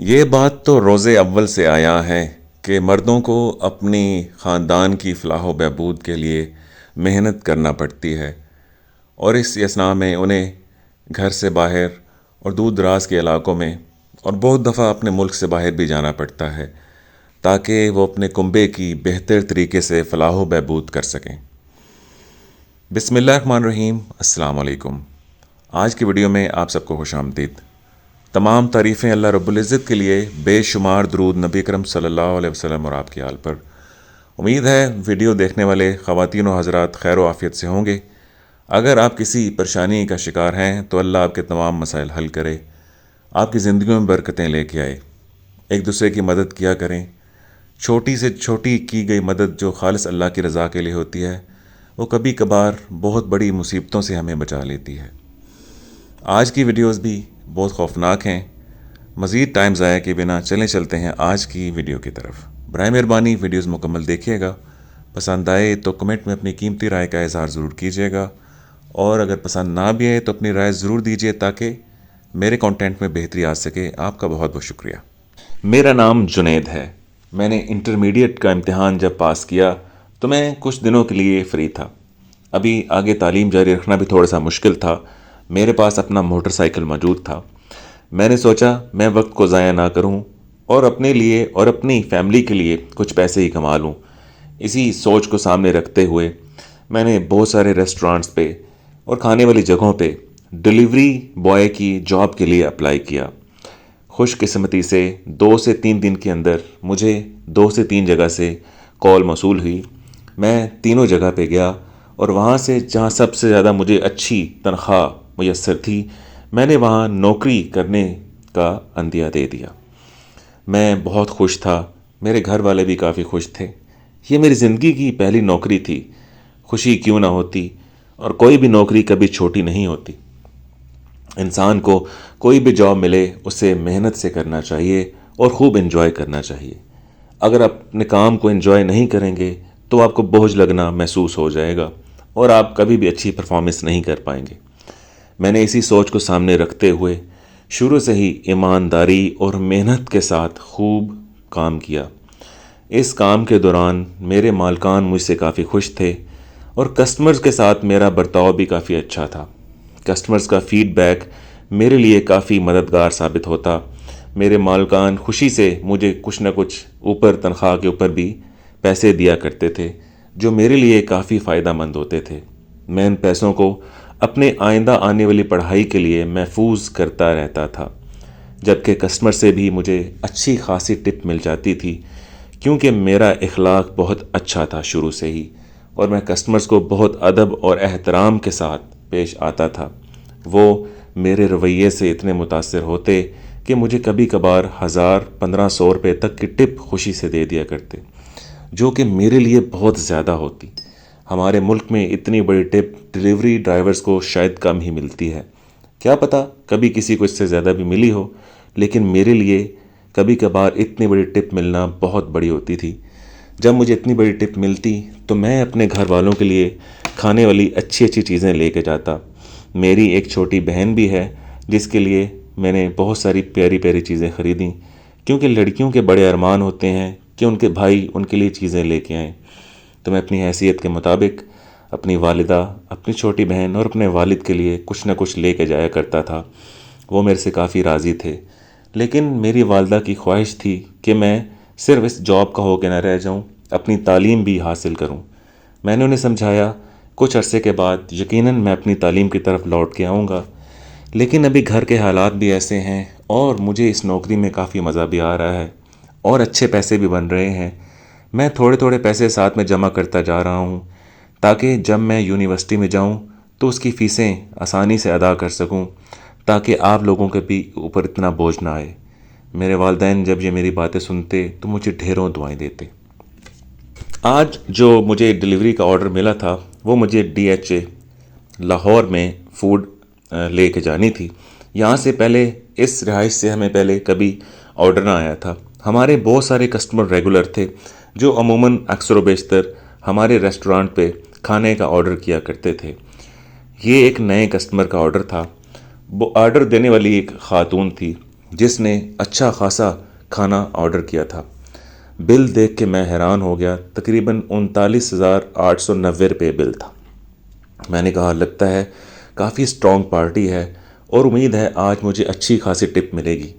یہ بات تو روز اول سے آیا ہے کہ مردوں کو اپنی خاندان کی فلاح و بہبود کے لیے محنت کرنا پڑتی ہے، اور اس اثناء میں انہیں گھر سے باہر اور دور دراز کے علاقوں میں اور بہت دفعہ اپنے ملک سے باہر بھی جانا پڑتا ہے تاکہ وہ اپنے کنبے کی بہتر طریقے سے فلاح و بہبود کر سکیں۔ بسم اللہ الرحمن الرحیم۔ السلام علیکم۔ آج کی ویڈیو میں آپ سب کو خوش آمدید۔ تمام تعریفیں اللہ رب العزت کے لیے، بے شمار درود نبی اکرم صلی اللہ علیہ وسلم اور آپ کی آل پر۔ امید ہے ویڈیو دیکھنے والے خواتین و حضرات خیر و عافیت سے ہوں گے۔ اگر آپ کسی پریشانی کا شکار ہیں تو اللہ آپ کے تمام مسائل حل کرے، آپ کی زندگیوں میں برکتیں لے کے آئے۔ ایک دوسرے کی مدد کیا کریں۔ چھوٹی سے چھوٹی کی گئی مدد جو خالص اللہ کی رضا کے لیے ہوتی ہے، وہ کبھی کبھار بہت بڑی مصیبتوں سے ہمیں بچا لیتی ہے۔ آج کی ویڈیوز بھی بہت خوفناک ہیں۔ مزید ٹائم ضائع کے بنا چلتے ہیں آج کی ویڈیو کی طرف۔ برائے مہربانی ویڈیوز مکمل دیکھیے گا۔ پسند آئے تو کمنٹ میں اپنی قیمتی رائے کا اظہار ضرور کیجیے گا، اور اگر پسند نہ بھی آئے تو اپنی رائے ضرور دیجیے تاکہ میرے کانٹینٹ میں بہتری آ سکے۔ آپ کا بہت بہت شکریہ۔ میرا نام جنید ہے۔ میں نے انٹرمیڈیٹ کا امتحان جب پاس کیا تو میں کچھ دنوں کے لیے فری تھا۔ ابھی آگے تعلیم جاری رکھنا بھی تھوڑا سا مشکل تھا۔ میرے پاس اپنا موٹر سائیکل موجود تھا۔ میں نے سوچا میں وقت کو ضائع نہ کروں اور اپنے لیے اور اپنی فیملی کے لیے کچھ پیسے ہی کما لوں۔ اسی سوچ کو سامنے رکھتے ہوئے میں نے بہت سارے ریسٹورانٹس پہ اور کھانے والی جگہوں پہ ڈیلیوری بوائے کی جاب کے لیے اپلائی کیا۔ خوش قسمتی سے 2 سے 3 دن کے اندر مجھے 2 سے 3 جگہ سے کال موصول ہوئی۔ میں تینوں جگہ پہ گیا اور وہاں سے جہاں سب سے زیادہ مجھے اچھی تنخواہ میسر تھی، میں نے وہاں نوکری کرنے کا عندیہ دے دیا۔ میں بہت خوش تھا، میرے گھر والے بھی کافی خوش تھے۔ یہ میری زندگی کی پہلی نوکری تھی۔ خوشی کیوں نہ ہوتی، اور کوئی بھی نوکری کبھی چھوٹی نہیں ہوتی۔ انسان کو کوئی بھی جاب ملے اسے محنت سے کرنا چاہیے اور خوب انجوائے کرنا چاہیے۔ اگر آپ اپنے کام کو انجوائے نہیں کریں گے تو آپ کو بوجھ لگنا محسوس ہو جائے گا اور آپ کبھی بھی اچھی پرفارمنس نہیں کر پائیں گے۔ میں نے اسی سوچ کو سامنے رکھتے ہوئے شروع سے ہی ایمانداری اور محنت کے ساتھ خوب کام کیا۔ اس کام کے دوران میرے مالکان مجھ سے کافی خوش تھے اور کسٹمرز کے ساتھ میرا برتاؤ بھی کافی اچھا تھا۔ کسٹمرز کا فیڈ بیک میرے لیے کافی مددگار ثابت ہوتا۔ میرے مالکان خوشی سے مجھے کچھ نہ کچھ اوپر تنخواہ کے اوپر بھی پیسے دیا کرتے تھے جو میرے لیے کافی فائدہ مند ہوتے تھے۔ میں ان پیسوں کو اپنے آئندہ آنے والی پڑھائی کے لیے محفوظ کرتا رہتا تھا، جبکہ کسٹمر سے بھی مجھے اچھی خاصی ٹپ مل جاتی تھی، کیونکہ میرا اخلاق بہت اچھا تھا شروع سے ہی، اور میں کسٹمرز کو بہت ادب اور احترام کے ساتھ پیش آتا تھا۔ وہ میرے رویے سے اتنے متاثر ہوتے کہ مجھے کبھی کبھار 1000-1500 روپے تک کی ٹپ خوشی سے دے دیا کرتے، جو کہ میرے لیے بہت زیادہ ہوتی۔ ہمارے ملک میں اتنی بڑی ٹپ ڈیلیوری ڈرائیورز کو شاید کم ہی ملتی ہے۔ کیا پتہ کبھی کسی کو اس سے زیادہ بھی ملی ہو، لیکن میرے لیے کبھی کبھار اتنی بڑی ٹپ ملنا بہت بڑی ہوتی تھی۔ جب مجھے اتنی بڑی ٹپ ملتی تو میں اپنے گھر والوں کے لیے کھانے والی اچھی اچھی چیزیں لے کے جاتا۔ میری ایک چھوٹی بہن بھی ہے جس کے لیے میں نے بہت ساری پیاری پیاری چیزیں خریدیں، کیونکہ لڑکیوں کے بڑے ارمان ہوتے ہیں کہ ان کے بھائی ان کے لیے چیزیں لے کے آئیں۔ تو میں اپنی حیثیت کے مطابق اپنی والدہ، اپنی چھوٹی بہن اور اپنے والد کے لیے کچھ نہ کچھ لے کے جایا کرتا تھا۔ وہ میرے سے کافی راضی تھے، لیکن میری والدہ کی خواہش تھی کہ میں صرف اس جاب کا ہو کے نہ رہ جاؤں، اپنی تعلیم بھی حاصل کروں۔ میں نے انہیں سمجھایا کچھ عرصے کے بعد یقیناً میں اپنی تعلیم کی طرف لوٹ کے آؤں گا، لیکن ابھی گھر کے حالات بھی ایسے ہیں اور مجھے اس نوکری میں کافی مزہ بھی آ رہا ہے اور اچھے پیسے بھی بن رہے ہیں۔ میں تھوڑے تھوڑے پیسے ساتھ میں جمع کرتا جا رہا ہوں تاکہ جب میں یونیورسٹی میں جاؤں تو اس کی فیسیں آسانی سے ادا کر سکوں، تاکہ آپ لوگوں کے بھی اوپر اتنا بوجھ نہ آئے۔ میرے والدین جب یہ میری باتیں سنتے تو مجھے ڈھیروں دعائیں دیتے۔ آج جو مجھے ڈیلیوری کا آرڈر ملا تھا وہ مجھے DHA لاہور میں فوڈ لے کے جانی تھی۔ یہاں سے پہلے اس رہائش سے ہمیں پہلے کبھی آرڈر نہ آیا تھا۔ ہمارے بہت سارے کسٹمر ریگولر تھے جو عموماً اکثر و بیشتر ہمارے ریسٹورانٹ پہ کھانے کا آرڈر کیا کرتے تھے۔ یہ ایک نئے کسٹمر کا آرڈر تھا۔ وہ آرڈر دینے والی ایک خاتون تھی، جس نے اچھا خاصا کھانا آرڈر کیا تھا۔ بل دیکھ کے میں حیران ہو گیا، تقریباً 39,890 روپے بل تھا۔ میں نے کہا لگتا ہے کافی سٹرونگ پارٹی ہے اور امید ہے آج مجھے اچھی خاصی ٹپ ملے گی۔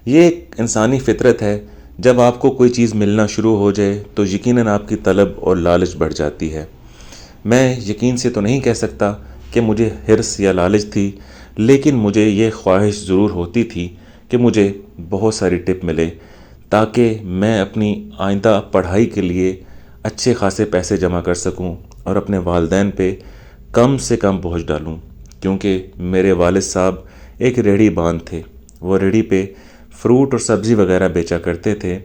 یہ ایک انسانی فطرت ہے، جب آپ کو کوئی چیز ملنا شروع ہو جائے تو یقیناً آپ کی طلب اور لالچ بڑھ جاتی ہے۔ میں یقین سے تو نہیں کہہ سکتا کہ مجھے حرص یا لالچ تھی، لیکن مجھے یہ خواہش ضرور ہوتی تھی کہ مجھے بہت ساری ٹپ ملے تاکہ میں اپنی آئندہ پڑھائی کے لیے اچھے خاصے پیسے جمع کر سکوں اور اپنے والدین پہ کم سے کم بوجھ ڈالوں، کیونکہ میرے والد صاحب ایک ریڑھی باندھ تھے۔ وہ ریڑھی پہ فروٹ اور سبزی وغیرہ بیچا کرتے تھے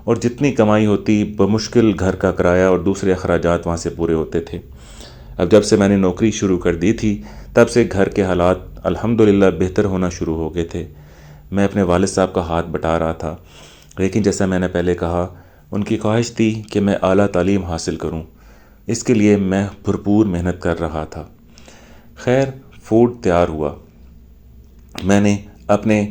اور جتنی کمائی ہوتی بمشکل گھر کا کرایہ اور دوسرے اخراجات وہاں سے پورے ہوتے تھے۔ اب جب سے میں نے نوکری شروع کر دی تھی تب سے گھر کے حالات الحمدللہ بہتر ہونا شروع ہو گئے تھے۔ میں اپنے والد صاحب کا ہاتھ بٹا رہا تھا، لیکن جیسا میں نے پہلے کہا ان کی خواہش تھی کہ میں اعلیٰ تعلیم حاصل کروں، اس کے لیے میں بھرپور محنت کر رہا تھا۔ خیر فوڈ تیار ہوا۔ میں نے اپنے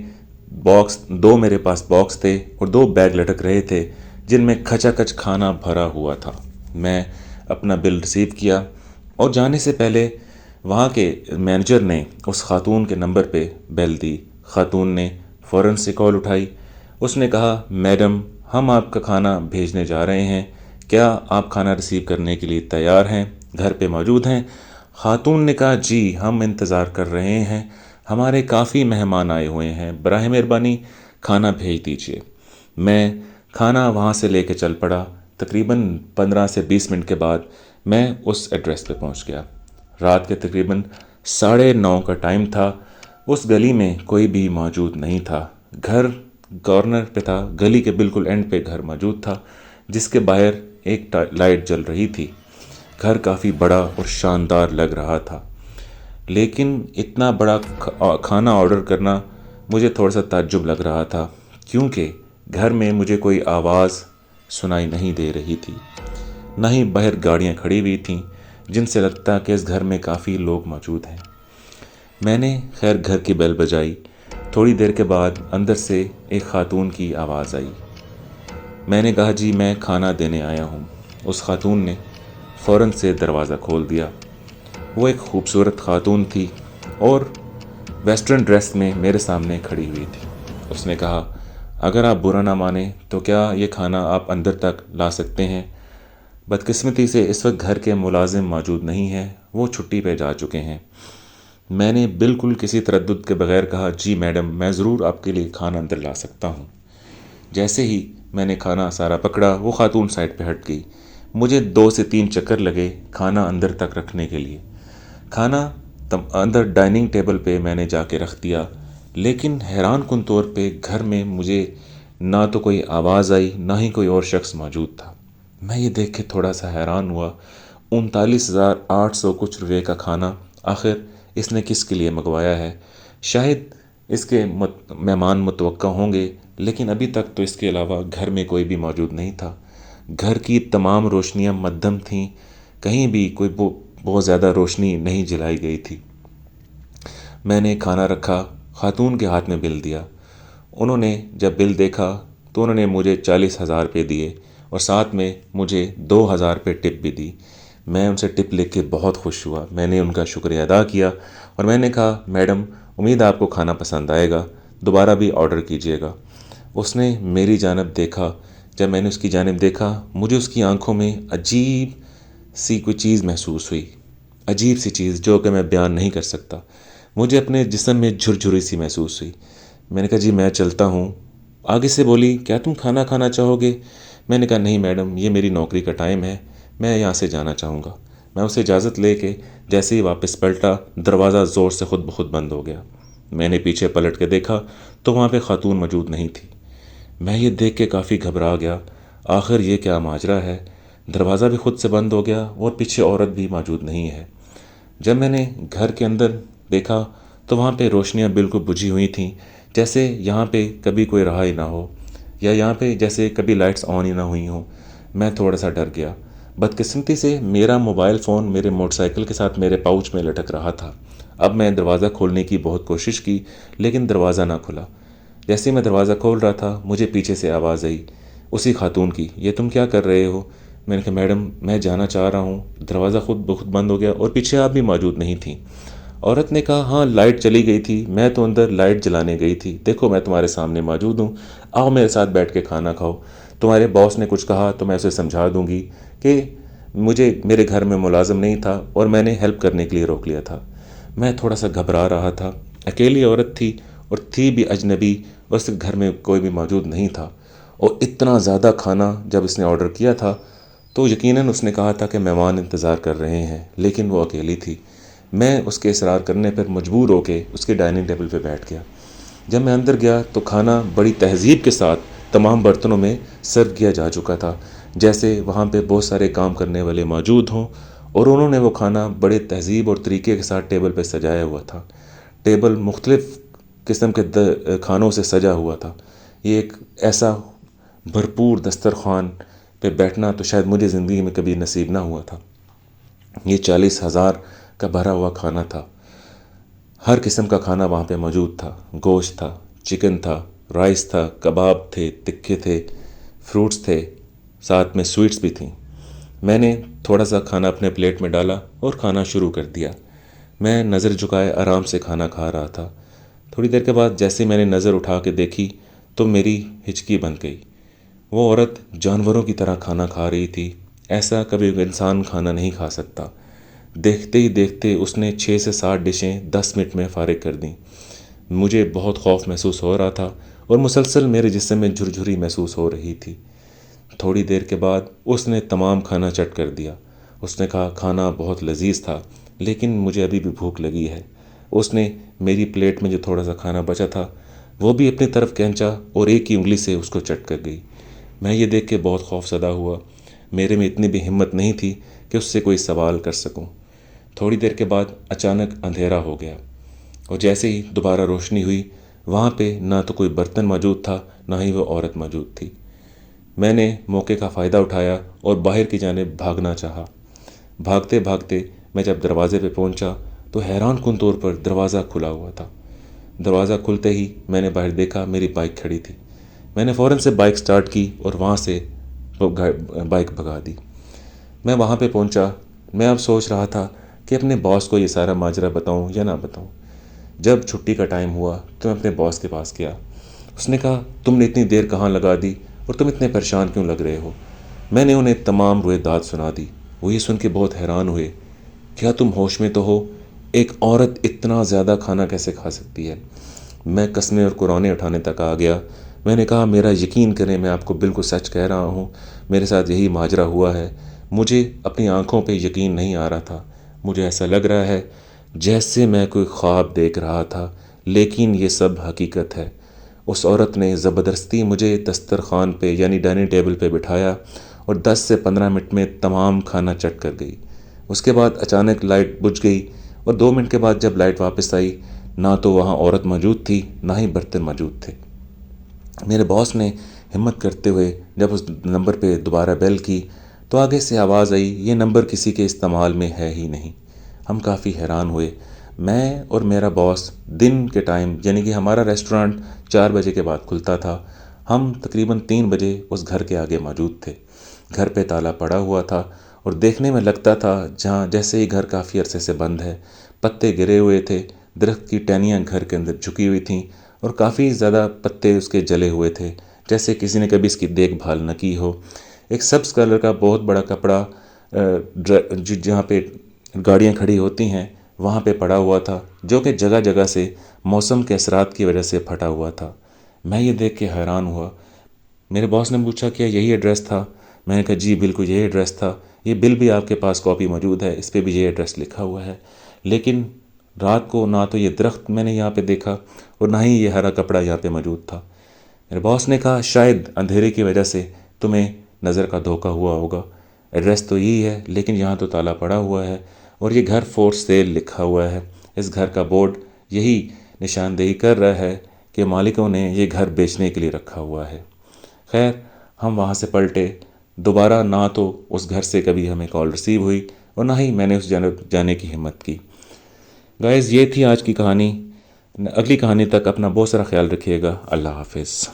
باکس، دو میرے پاس باکس تھے اور دو بیگ لٹک رہے تھے جن میں کھچا کھچ کھانا بھرا ہوا تھا۔ میں اپنا بل ریسیو کیا اور جانے سے پہلے وہاں کے مینیجر نے اس خاتون کے نمبر پہ بیل دی۔ خاتون نے فوراً سے کال اٹھائی۔ اس نے کہا میڈم ہم آپ کا کھانا بھیجنے جا رہے ہیں، کیا آپ کھانا ریسیو کرنے کے لیے تیار ہیں، گھر پہ موجود ہیں؟ خاتون نے کہا جی ہم انتظار کر رہے ہیں، ہمارے کافی مہمان آئے ہوئے ہیں، براہ مہربانی کھانا بھیج دیجیے۔ میں کھانا وہاں سے لے کے چل پڑا۔ تقریباً 15 سے 20 منٹ کے بعد میں اس ایڈریس پہ پہنچ گیا۔ رات کے تقریباً 9:30 کا ٹائم تھا۔ اس گلی میں کوئی بھی موجود نہیں تھا۔ گھر کارنر پہ تھا، گلی کے بالکل اینڈ پہ گھر موجود تھا جس کے باہر ایک لائٹ جل رہی تھی۔ گھر کافی بڑا اور شاندار لگ رہا تھا، لیکن اتنا بڑا کھانا آرڈر کرنا مجھے تھوڑا سا تعجب لگ رہا تھا، کیونکہ گھر میں مجھے کوئی آواز سنائی نہیں دے رہی تھی، نہ ہی باہر گاڑیاں کھڑی ہوئی تھیں جن سے لگتا کہ اس گھر میں کافی لوگ موجود ہیں۔ میں نے خیر گھر کی بیل بجائی۔ تھوڑی دیر کے بعد اندر سے ایک خاتون کی آواز آئی۔ میں نے کہا جی میں کھانا دینے آیا ہوں۔ اس خاتون نے فوراً سے دروازہ کھول دیا۔ وہ ایک خوبصورت خاتون تھی اور ویسٹرن ڈریس میں میرے سامنے کھڑی ہوئی تھی۔ اس نے کہا اگر آپ برا نہ مانیں تو کیا یہ کھانا آپ اندر تک لا سکتے ہیں؟ بدقسمتی سے اس وقت گھر کے ملازم موجود نہیں ہیں، وہ چھٹی پہ جا چکے ہیں۔ میں نے بالکل کسی تردد کے بغیر کہا جی میڈم میں ضرور آپ کے لیے کھانا اندر لا سکتا ہوں۔ جیسے ہی میں نے کھانا سارا پکڑا وہ خاتون سائڈ پہ ہٹ گئی۔ مجھے 2 سے 3 چکر لگے کھانا اندر تک رکھنے کے لیے۔ کھانا اندر ڈائننگ ٹیبل پہ میں نے جا کے رکھ دیا، لیکن حیران کن طور پہ گھر میں مجھے نہ تو کوئی آواز آئی نہ ہی کوئی اور شخص موجود تھا۔ میں یہ دیکھ کے تھوڑا سا حیران ہوا، 39,800 کچھ روپے کا کھانا آخر اس نے کس کے لیے منگوایا ہے؟ شاید اس کے مہمان متوقع ہوں گے، لیکن ابھی تک تو اس کے علاوہ گھر میں کوئی بھی موجود نہیں تھا۔ گھر کی تمام روشنیاں مدھم تھیں، کہیں بھی کوئی بہت زیادہ روشنی نہیں جلائی گئی تھی۔ میں نے کھانا رکھا، خاتون کے ہاتھ میں بل دیا۔ انہوں نے جب بل دیکھا تو انہوں نے مجھے 40,000 روپے دیے اور ساتھ میں مجھے 2,000 روپے ٹپ بھی دی۔ میں ان سے ٹپ لے کے بہت خوش ہوا۔ میں نے ان کا شکریہ ادا کیا اور میں نے کہا میڈم امید آپ کو کھانا پسند آئے گا، دوبارہ بھی آرڈر کیجیے گا۔ اس نے میری جانب دیکھا۔ جب میں نے اس کی جانب دیکھا مجھے اس کی آنکھوں میں عجیب سی کوئی چیز محسوس ہوئی، عجیب سی چیز جو کہ میں بیان نہیں کر سکتا۔ مجھے اپنے جسم میں جھرجھری سی محسوس ہوئی۔ میں نے کہا جی میں چلتا ہوں۔ آگے سے بولی کیا تم کھانا کھانا چاہو گے؟ میں نے کہا نہیں میڈم یہ میری نوکری کا ٹائم ہے، میں یہاں سے جانا چاہوں گا۔ میں اسے اجازت لے کے جیسے ہی واپس پلٹا دروازہ زور سے خود بخود بند ہو گیا۔ میں نے پیچھے پلٹ کے دیکھا تو وہاں پہ خاتون موجود نہیں تھی۔ میں یہ دیکھ کے کافی گھبرا گیا، آخر یہ کیا ماجرا ہے؟ دروازہ بھی خود سے بند ہو گیا اور پیچھے عورت بھی موجود نہیں ہے۔ جب میں نے گھر کے اندر دیکھا تو وہاں پہ روشنیاں بالکل بجھی ہوئی تھیں، جیسے یہاں پہ کبھی کوئی رہا ہی نہ ہو، یا یہاں پہ جیسے کبھی لائٹس آن ہی نہ ہوئی ہوں۔ میں تھوڑا سا ڈر گیا۔ بدقسمتی سے میرا موبائل فون میرے موٹر سائیکل کے ساتھ میرے پاؤچ میں لٹک رہا تھا۔ اب میں دروازہ کھولنے کی بہت کوشش کی لیکن دروازہ نہ کھلا۔ جیسے ہی میں دروازہ کھول رہا تھا مجھے پیچھے سے آواز آئی اسی خاتون کی، یہ تم کیا کر رہے ہو؟ میں نے کہا میڈم میں جانا چاہ رہا ہوں، دروازہ خود بخود بند ہو گیا اور پیچھے آپ بھی موجود نہیں تھیں۔ عورت نے کہا ہاں لائٹ چلی گئی تھی، میں تو اندر لائٹ جلانے گئی تھی، دیکھو میں تمہارے سامنے موجود ہوں، آؤ میرے ساتھ بیٹھ کے کھانا کھاؤ، تمہارے باس نے کچھ کہا تو میں اسے سمجھا دوں گی کہ مجھے میرے گھر میں ملازم نہیں تھا اور میں نے ہیلپ کرنے کے لیے روک لیا تھا۔ میں تھوڑا سا گھبرا رہا تھا، اکیلی عورت تھی اور تھی بھی اجنبی اور اس گھر میں کوئی بھی موجود نہیں تھا، اور اتنا زیادہ کھانا جب اس نے آرڈر کیا تھا تو یقیناً اس نے کہا تھا کہ مہمان انتظار کر رہے ہیں، لیکن وہ اکیلی تھی۔ میں اس کے اصرار کرنے پر مجبور ہو کے اس کے ڈائننگ ٹیبل پہ بیٹھ گیا۔ جب میں اندر گیا تو کھانا بڑی تہذیب کے ساتھ تمام برتنوں میں سرو کیا جا چکا تھا، جیسے وہاں پہ بہت سارے کام کرنے والے موجود ہوں، اور انہوں نے وہ کھانا بڑے تہذیب اور طریقے کے ساتھ ٹیبل پہ سجایا ہوا تھا۔ ٹیبل مختلف قسم کے کھانوں سے سجا ہوا تھا۔ یہ ایک ایسا بھرپور دسترخوان پہ بیٹھنا تو شاید مجھے زندگی میں کبھی نصیب نہ ہوا تھا۔ یہ 40,000 کا بھرا ہوا کھانا تھا، ہر قسم کا کھانا وہاں پہ موجود تھا، گوشت تھا، چکن تھا، رائس تھا، کباب تھے، تکے تھے، فروٹس تھے، ساتھ میں سویٹس بھی تھیں۔ میں نے تھوڑا سا کھانا اپنے پلیٹ میں ڈالا اور کھانا شروع کر دیا۔ میں نظر جھکائے آرام سے کھانا کھا رہا تھا۔ تھوڑی دیر کے بعد جیسے میں نے نظر اٹھا کے دیکھی تو میری ہچکی بن گئی۔ وہ عورت جانوروں کی طرح کھانا کھا رہی تھی، ایسا کبھی انسان کھانا نہیں کھا سکتا۔ دیکھتے ہی دیکھتے اس نے 6 سے 7 ڈشیں 10 منٹ میں فارغ کر دیں۔ مجھے بہت خوف محسوس ہو رہا تھا اور مسلسل میرے جسم میں جھرجھری محسوس ہو رہی تھی۔ تھوڑی دیر کے بعد اس نے تمام کھانا چٹ کر دیا۔ اس نے کہا کھانا بہت لذیذ تھا لیکن مجھے ابھی بھی بھوک لگی ہے۔ اس نے میری پلیٹ میں جو تھوڑا سا کھانا بچا تھا وہ بھی اپنی طرف کھینچا اور ایک ہی انگلی سے اس کو چٹ کر گئی۔ میں یہ دیکھ کے بہت خوف زدہ ہوا۔ میرے میں اتنی بھی ہمت نہیں تھی کہ اس سے کوئی سوال کر سکوں۔ تھوڑی دیر کے بعد اچانک اندھیرا ہو گیا اور جیسے ہی دوبارہ روشنی ہوئی وہاں پہ نہ تو کوئی برتن موجود تھا نہ ہی وہ عورت موجود تھی۔ میں نے موقع کا فائدہ اٹھایا اور باہر کی جانب بھاگنا چاہا۔ بھاگتے بھاگتے میں جب دروازے پہ پہنچا تو حیران کن طور پر دروازہ کھلا ہوا تھا۔ دروازہ کھلتے ہی میں نے باہر دیکھا میری بائک کھڑی تھی۔ میں نے فوراً سے بائک سٹارٹ کی اور وہاں سے بائک بھگا دی۔ میں وہاں پہ پہنچا۔ میں اب سوچ رہا تھا کہ اپنے باس کو یہ سارا ماجرا بتاؤں یا نہ بتاؤں۔ جب چھٹی کا ٹائم ہوا تو میں اپنے باس کے پاس گیا۔ اس نے کہا تم نے اتنی دیر کہاں لگا دی اور تم اتنے پریشان کیوں لگ رہے ہو؟ میں نے انہیں تمام روایات سنا دی۔ وہ یہ سن کے بہت حیران ہوئے، کیا تم ہوش میں تو ہو؟ ایک عورت اتنا زیادہ کھانا کیسے کھا سکتی ہے؟ میں قسمیں اور قرآنیں اٹھانے تک آ گیا۔ میں نے کہا میرا یقین کریں میں آپ کو بالکل سچ کہہ رہا ہوں، میرے ساتھ یہی ماجرا ہوا ہے۔ مجھے اپنی آنکھوں پہ یقین نہیں آ رہا تھا۔ مجھے ایسا لگ رہا ہے جیسے میں کوئی خواب دیکھ رہا تھا، لیکن یہ سب حقیقت ہے۔ اس عورت نے زبردستی مجھے دسترخوان پہ یعنی ڈائننگ ٹیبل پہ بٹھایا اور 10 سے 15 منٹ میں تمام کھانا چٹ کر گئی۔ اس کے بعد اچانک لائٹ بجھ گئی اور 2 منٹ کے بعد جب لائٹ واپس آئی نہ تو وہاں عورت موجود تھی نہ ہی برتن موجود تھے۔ میرے باس نے ہمت کرتے ہوئے جب اس نمبر پہ دوبارہ بیل کی تو آگے سے آواز آئی یہ نمبر کسی کے استعمال میں ہے ہی نہیں۔ ہم کافی حیران ہوئے۔ میں اور میرا باس دن کے ٹائم یعنی کہ ہمارا ریسٹورانٹ 4 بجے کے بعد کھلتا تھا، ہم تقریباً 3 بجے اس گھر کے آگے موجود تھے۔ گھر پہ تالا پڑا ہوا تھا اور دیکھنے میں لگتا تھا جہاں جیسے ہی گھر کافی عرصے سے بند ہے۔ پتے گرے ہوئے تھے، درخت کی ٹہنیاں گھر کے اندر جھکی ہوئی تھیں اور کافی زیادہ پتے اس کے جلے ہوئے تھے، جیسے کسی نے کبھی اس کی دیکھ بھال نہ کی ہو۔ ایک سبز کلر کا بہت بڑا کپڑا جہاں پہ گاڑیاں کھڑی ہوتی ہیں وہاں پہ پڑا ہوا تھا، جو کہ جگہ جگہ سے موسم کے اثرات کی وجہ سے پھٹا ہوا تھا۔ میں یہ دیکھ کے حیران ہوا۔ میرے باس نے پوچھا کیا یہی ایڈریس تھا؟ میں نے کہا جی بالکل یہی ایڈریس تھا، یہ بل بھی آپ کے پاس کاپی موجود ہے، اس پہ بھی یہ ایڈریس لکھا ہوا ہے۔ لیکن رات کو نہ تو یہ درخت میں نے یہاں پہ دیکھا اور نہ ہی یہ ہرا کپڑا یہاں پہ موجود تھا۔ میرے باس نے کہا شاید اندھیرے کی وجہ سے تمہیں نظر کا دھوکہ ہوا ہوگا، ایڈریس تو یہی ہے لیکن یہاں تو تالا پڑا ہوا ہے اور یہ گھر فور سیل لکھا ہوا ہے۔ اس گھر کا بورڈ یہی نشاندہی کر رہا ہے کہ مالکوں نے یہ گھر بیچنے کے لیے رکھا ہوا ہے۔ خیر ہم وہاں سے پلٹے۔ دوبارہ نہ تو اس گھر سے کبھی ہمیں کال ریسیو ہوئی اور نہ ہی میں نے اس جانب جانے کی ہمت کی۔ گائز یہ تھی آج کی کہانی۔ اگلی کہانی تک اپنا بہت سارا خیال رکھیے گا. اللہ حافظ.